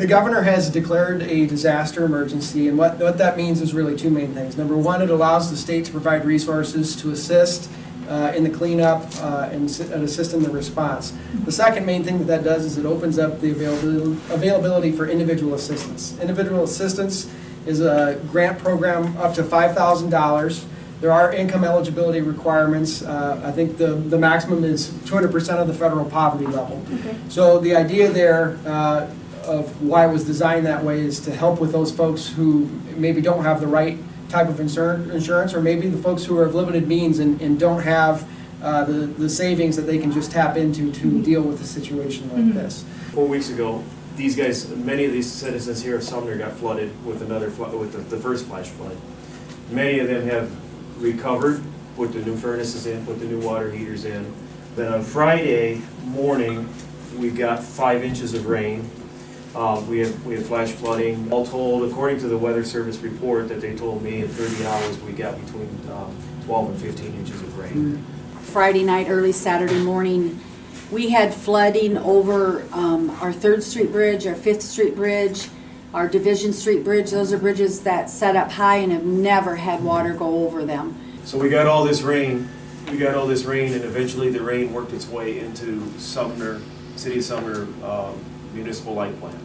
The governor has declared a disaster emergency, and what that means is really two main things. Number one, it allows the state to provide resources to assist in the cleanup and assist in the response. The second main thing that does is it opens up the availability for individual assistance. Individual assistance is a grant program up to $5,000. There are income eligibility requirements. I think the maximum is 200% of the federal poverty level. Okay. So the idea there of why it was designed that way is to help with those folks who maybe don't have the right type of insurance, or maybe the folks who are of limited means and don't have the savings that they can just tap into to deal with a situation like this. 4 weeks ago, these guys, many of these citizens here of Sumner got flooded with the first flash flood. Many of them have recovered, put the new furnaces in, put the new water heaters in. Then on Friday morning, we got 5 inches of rain. We had flash flooding. All told, according to the Weather Service report that they told me, in 30 hours we got between 12 and 15 inches of rain. Friday night, early Saturday morning, we had flooding over our 3rd Street Bridge, our 5th Street Bridge, our Division Street Bridge. Those are bridges that set up high and have never had water go over them. So we got all this rain. And eventually the rain worked its way into Sumner, City of Sumner municipal light plant.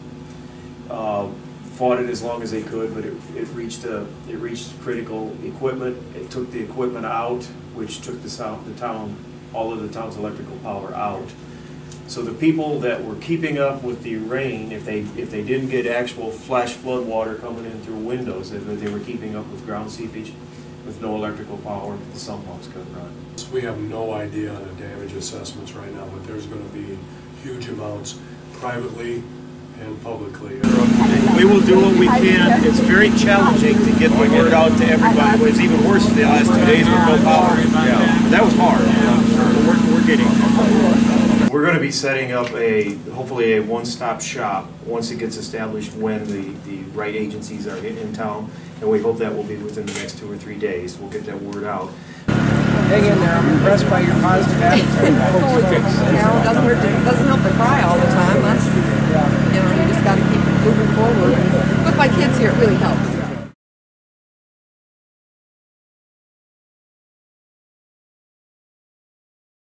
Fought it as long as they could, but it reached critical equipment. It took the equipment out, which took all of the town's electrical power out. So the people that were keeping up with the rain, if they didn't get actual flash flood water coming in through windows, they were keeping up with ground seepage, with no electrical power, the sump pumps couldn't run. We have no idea on the damage assessments right now, but there's going to be huge amounts privately and publicly. We will do what we can. It's very challenging to get the word out to everybody. It was even worse the last 2 days with no power. Yeah. That was hard. But we're getting it. We're going to be setting up hopefully a one-stop shop once it gets established when the right agencies are in town, and we hope that will be within the next 2 or 3 days. We'll get that word out. Hang in there. I'm impressed by your positive attitude. It doesn't help to cry all the time. You just got to keep moving forward. With my kids here, it really helps.